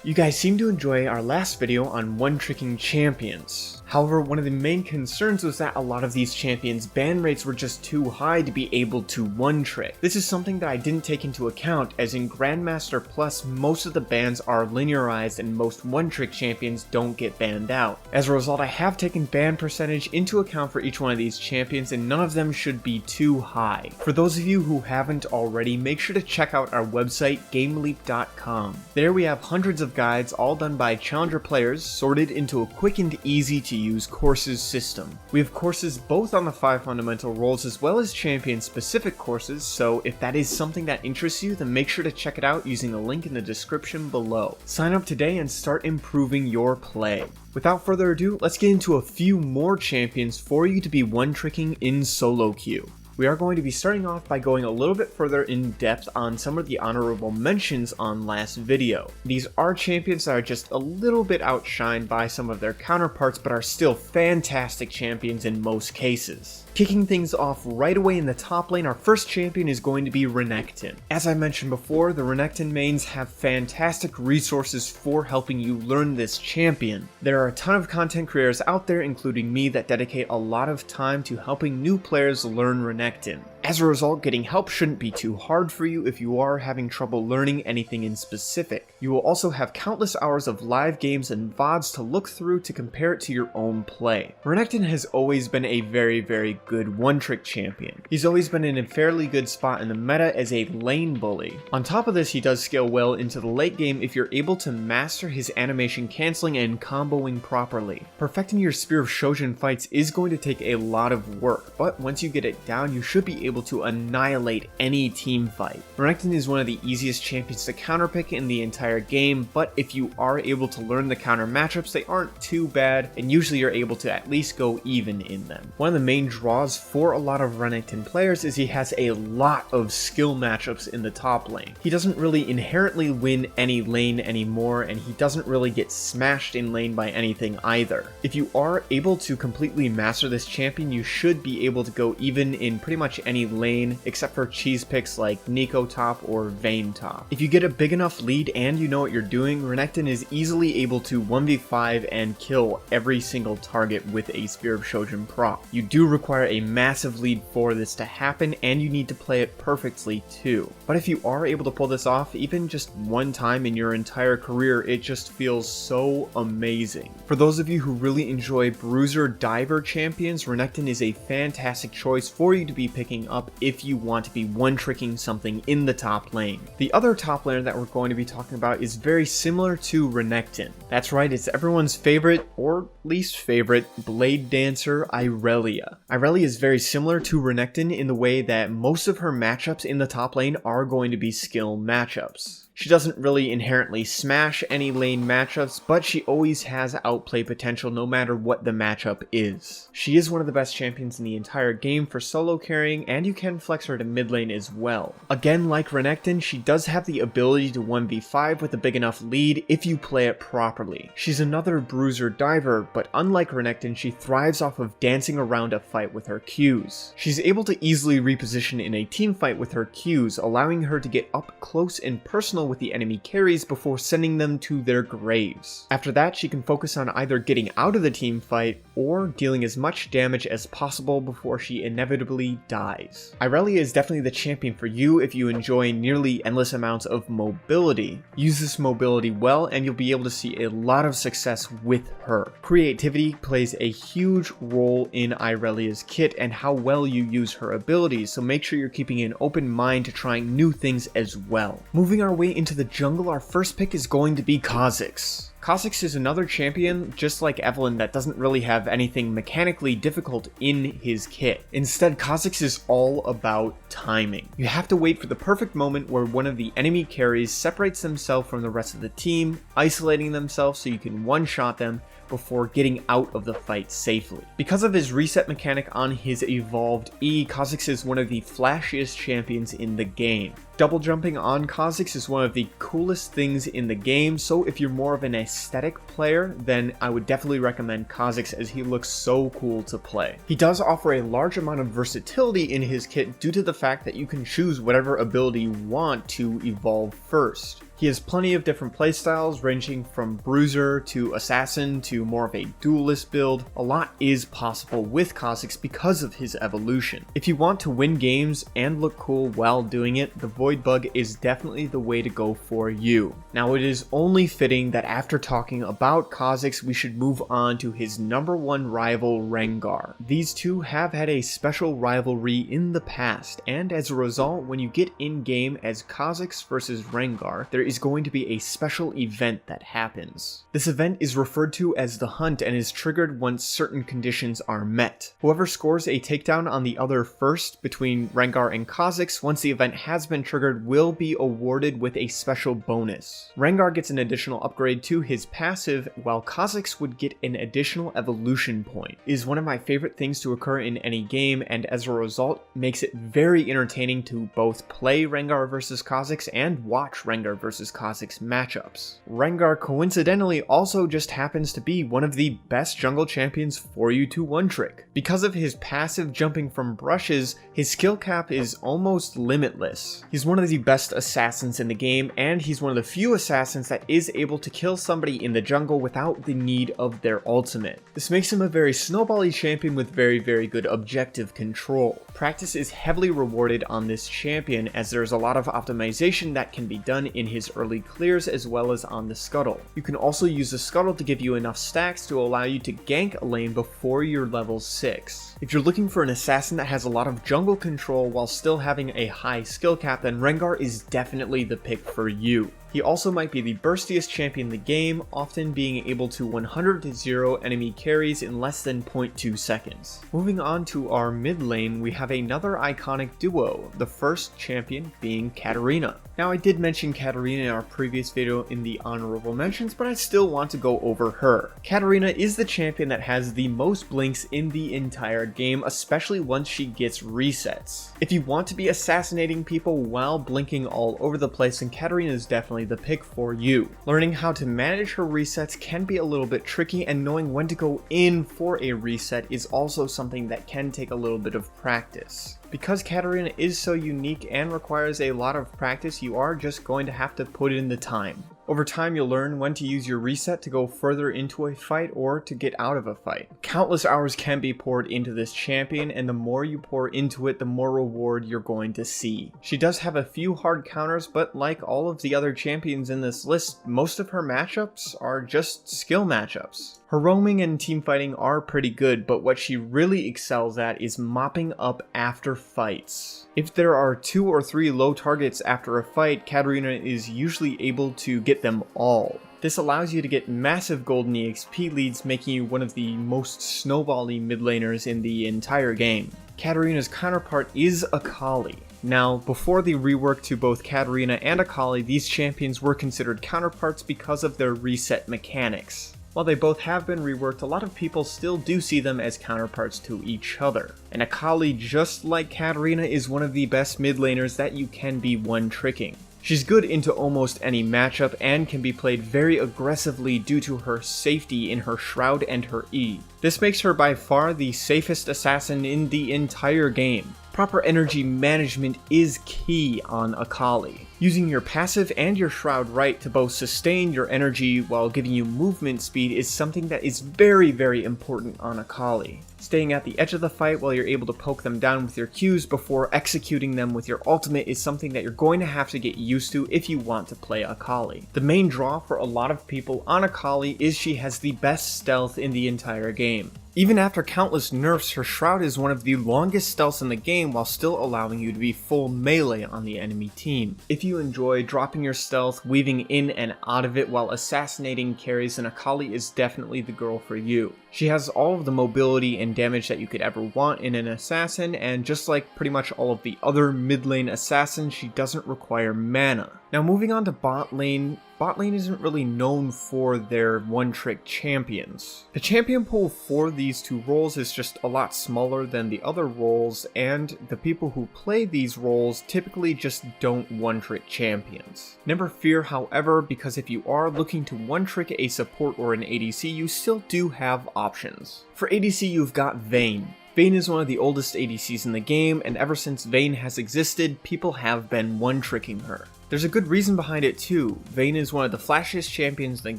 You guys seem to enjoy our last video on one-tricking champions. However, one of the main concerns was that a lot of these champions' ban rates were just too high to be able to one-trick. This is something that I didn't take into account, as in Grandmaster Plus most of the bans are linearized and most one-trick champions don't get banned out. As a result, I have taken ban percentage into account for each one of these champions, and none of them should be too high. For those of you who haven't already, make sure to check out our website gameleap.com. There we have hundreds of guides all done by challenger players sorted into a quick and easy to use courses system. We have courses both on the 5 fundamental roles as well as champion specific courses, so if that is something that interests you, then make sure to check it out using the link in the description below. Sign up today and start improving your play. Without further ado, let's get into a few more champions for you to be one-tricking in solo queue. We are going to be starting off by going a little bit further in depth on some of the honorable mentions on last video. These are champions that are just a little bit outshined by some of their counterparts, but are still fantastic champions in most cases. Kicking things off right away in the top lane, our first champion is going to be Renekton. As I mentioned before, the Renekton mains have fantastic resources for helping you learn this champion. There are a ton of content creators out there, including me, that dedicate a lot of time to helping new players learn Renekton. As a result, getting help shouldn't be too hard for you if you are having trouble learning anything in specific. You will also have countless hours of live games and VODs to look through to compare it to your own play. Renekton has always been a very good one-trick champion. He's always been in a fairly good spot in the meta as a lane bully. On top of this, he does scale well into the late game if you're able to master his animation cancelling and comboing properly. Perfecting your Spear of Shojin fights is going to take a lot of work, but once you get it down, you should be able to annihilate any team fight. Renekton is one of the easiest champions to counterpick in the entire game, but if you are able to learn the counter matchups, they aren't too bad, and usually you're able to at least go even in them. One of the main draws for a lot of Renekton players is he has a lot of skill matchups in the top lane. He doesn't really inherently win any lane anymore, and he doesn't really get smashed in lane by anything either. If you are able to completely master this champion, you should be able to go even in pretty much any lane except for cheese picks like Nico top or Vayne top. If you get a big enough lead and you know what you're doing, Renekton is easily able to 1v5 and kill every single target with a Spear of Shojin prop. You do require a massive lead for this to happen, and you need to play it perfectly too. But if you are able to pull this off even just one time in your entire career, it just feels so amazing. For those of you who really enjoy bruiser diver champions, Renekton is a fantastic choice for you to be picking up if you want to be one-tricking something in the top lane. The other top laner that we're going to be talking about is very similar to Renekton. That's right, it's everyone's favorite, or least favorite, blade dancer, Irelia. Irelia is very similar to Renekton in the way that most of her matchups in the top lane are going to be skill matchups. She doesn't really inherently smash any lane matchups, but she always has outplay potential no matter what the matchup is. She is one of the best champions in the entire game for solo carrying, and you can flex her to mid lane as well. Again, like Renekton, she does have the ability to 1v5 with a big enough lead if you play it properly. She's another bruiser diver, but unlike Renekton, she thrives off of dancing around a fight with her Qs. She's able to easily reposition in a team fight with her Qs, allowing her to get up close and personal with the enemy carries before sending them to their graves. After that, she can focus on either getting out of the team fight or dealing as much damage as possible before she inevitably dies. Irelia is definitely the champion for you if you enjoy nearly endless amounts of mobility. Use this mobility well and you'll be able to see a lot of success with her. Creativity plays a huge role in Irelia's kit and how well you use her abilities, so make sure you're keeping an open mind to trying new things as well. Moving our way into the jungle, our first pick is going to be Khazix. Khazix is another champion, just like Evelynn, that doesn't really have anything mechanically difficult in his kit. Instead, Khazix is all about timing. You have to wait for the perfect moment where one of the enemy carries separates themselves from the rest of the team, isolating themselves so you can one-shot them before getting out of the fight safely. Because of his reset mechanic on his evolved E, Khazix is one of the flashiest champions in the game. Double jumping on Khazix is one of the coolest things in the game, so if you're more of an aesthetic player, then I would definitely recommend Khazix as he looks so cool to play. He does offer a large amount of versatility in his kit due to the fact that you can choose whatever ability you want to evolve first. He has plenty of different playstyles ranging from bruiser to assassin to more of a duelist build. A lot is possible with Khazix because of his evolution. If you want to win games and look cool while doing it, the Void Bug is definitely the way to go for you. Now it is only fitting that after talking about Khazix, we should move on to his #1 rival Rengar. These two have had a special rivalry in the past, and as a result, when you get in game as Khazix versus Rengar, there is going to be a special event that happens. This event is referred to as the Hunt and is triggered once certain conditions are met. Whoever scores a takedown on the other first between Rengar and Khazix once the event has been triggered will be awarded with a special bonus. Rengar gets an additional upgrade to his passive, while Khazix would get an additional evolution point. It is one of my favorite things to occur in any game, and as a result makes it very entertaining to both play Rengar vs Khazix and watch Rengar vs Khazix matchups. Rengar coincidentally also just happens to be one of the best jungle champions for you to one-trick. Because of his passive jumping from brushes, his skill cap is almost limitless. He's one of the best assassins in the game, and he's one of the few assassins that is able to kill somebody in the jungle without the need of their ultimate. This makes him a very snowbally champion with very good objective control. Practice is heavily rewarded on this champion as there's a lot of optimization that can be done in his early clears as well as on the scuttle. You can also use the scuttle to give you enough stacks to allow you to gank a lane before you're level 6. If you're looking for an assassin that has a lot of jungle control while still having a high skill cap, then Rengar is definitely the pick for you. He also might be the burstiest champion in the game, often being able to 100-0 enemy carries in less than 0.2 seconds. Moving on to our mid lane, we have another iconic duo, the first champion being Katarina. Now I did mention Katarina in our previous video in the honorable mentions, but I still want to go over her. Katarina is the champion that has the most blinks in the entire game, especially once she gets resets. If you want to be assassinating people while blinking all over the place, then Katarina is definitely the pick for you. Learning how to manage her resets can be a little bit tricky, and knowing when to go in for a reset is also something that can take a little bit of practice. Because Katarina is so unique and requires a lot of practice, you are just going to have to put in the time. Over time, you'll learn when to use your reset to go further into a fight or to get out of a fight. Countless hours can be poured into this champion, and the more you pour into it, the more reward you're going to see. She does have a few hard counters, but like all of the other champions in this list, most of her matchups are just skill matchups. Her roaming and teamfighting are pretty good, but what she really excels at is mopping up after fights. If there are 2 or 3 low targets after a fight, Katarina is usually able to get them all. This allows you to get massive golden EXP leads, making you one of the most snowbally mid laners in the entire game. Katarina's counterpart is Akali. Now, before the rework to both Katarina and Akali, these champions were considered counterparts because of their reset mechanics. While they both have been reworked, a lot of people still do see them as counterparts to each other. And Akali, just like Katarina, is one of the best mid laners that you can be one-tricking. She's good into almost any matchup and can be played very aggressively due to her safety in her Shroud and her E. This makes her by far the safest assassin in the entire game. Proper energy management is key on Akali. Using your passive and your Shroud right to both sustain your energy while giving you movement speed is something that is very important on Akali. Staying at the edge of the fight while you're able to poke them down with your Qs before executing them with your ultimate is something that you're going to have to get used to if you want to play Akali. The main draw for a lot of people on Akali is she has the best stealth in the entire game. Even after countless nerfs, her Shroud is one of the longest stealths in the game while still allowing you to be full melee on the enemy team. If you enjoy dropping your stealth, weaving in and out of it while assassinating carries, then Akali is definitely the girl for you. She has all of the mobility and damage that you could ever want in an assassin, and just like pretty much all of the other mid lane assassins, she doesn't require mana. Now moving on to bot lane isn't really known for their one-trick champions. The champion pool for these two roles is just a lot smaller than the other roles, and the people who play these roles typically just don't one-trick champions. Never fear, however, because if you are looking to one-trick a support or an ADC, you still do have options. For ADC, you've got Vayne. Vayne is one of the oldest ADCs in the game, and ever since Vayne has existed, people have been one-tricking her. There's a good reason behind it too. Vayne is one of the flashiest champions in the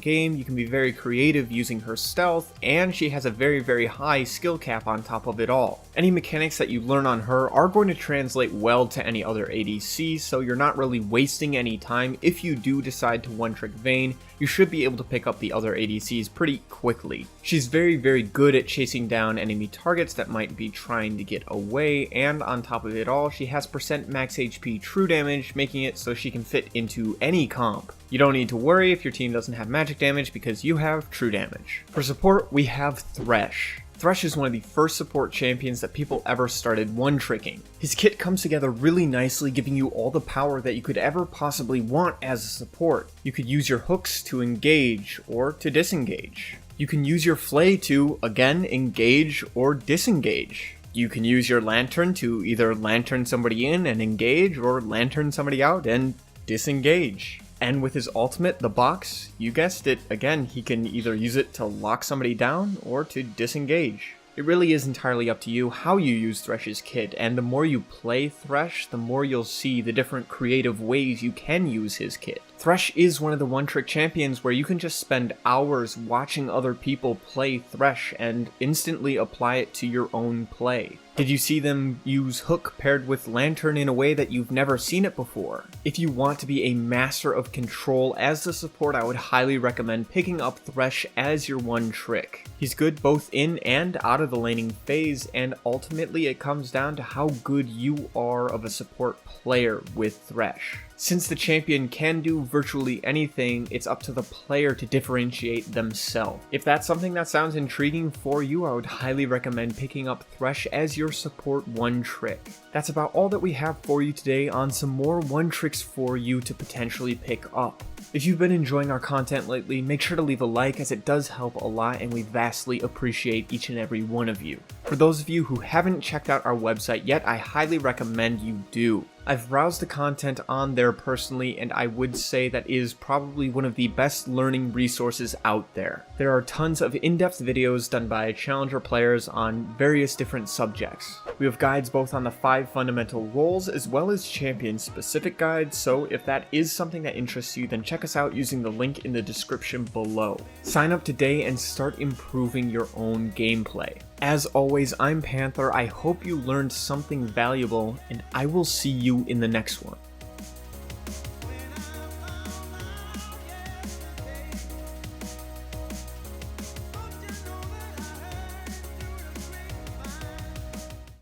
game, you can be very creative using her stealth, and she has a very high skill cap on top of it all. Any mechanics that you learn on her are going to translate well to any other ADC, so you're not really wasting any time. If you do decide to one-trick Vayne, you should be able to pick up the other ADCs pretty quickly. She's very good at chasing down enemy targets that might be trying to get away, and on top of it all, she has % max HP true damage, making it so she can fit into any comp. You don't need to worry if your team doesn't have magic damage because you have true damage. For support, we have Thresh. Thresh is one of the first support champions that people ever started one-tricking. His kit comes together really nicely, giving you all the power that you could ever possibly want as a support. You could use your hooks to engage or to disengage. You can use your flay to, again, engage or disengage. You can use your lantern to either lantern somebody in and engage or lantern somebody out and disengage. And with his ultimate, the box, you guessed it, again, he can either use it to lock somebody down or to disengage. It really is entirely up to you how you use Thresh's kit, and the more you play Thresh, the more you'll see the different creative ways you can use his kit. Thresh is one of the one-trick champions where you can just spend hours watching other people play Thresh and instantly apply it to your own play. Did you see them use Hook paired with Lantern in a way that you've never seen it before? If you want to be a master of control as the support, I would highly recommend picking up Thresh as your one trick. He's good both in and out of the laning phase, and ultimately it comes down to how good you are of a support player with Thresh. Since the champion can do virtually anything, it's up to the player to differentiate themselves. If that's something that sounds intriguing for you, I would highly recommend picking up Thresh as your support one trick. That's about all that we have for you today on some more one tricks for you to potentially pick up. If you've been enjoying our content lately, make sure to leave a like as it does help a lot and we vastly appreciate each and every one of you. For those of you who haven't checked out our website yet, I highly recommend you do. I've browsed the content on there personally, and I would say that is probably one of the best learning resources out there. There are tons of in-depth videos done by challenger players on various different subjects. We have guides both on the 5 fundamental roles as well as champion-specific guides, so if that is something that interests you, then check us out using the link in the description below. Sign up today and start improving your own gameplay. As always, I'm Panther. I hope you learned something valuable, and I will see you in the next one.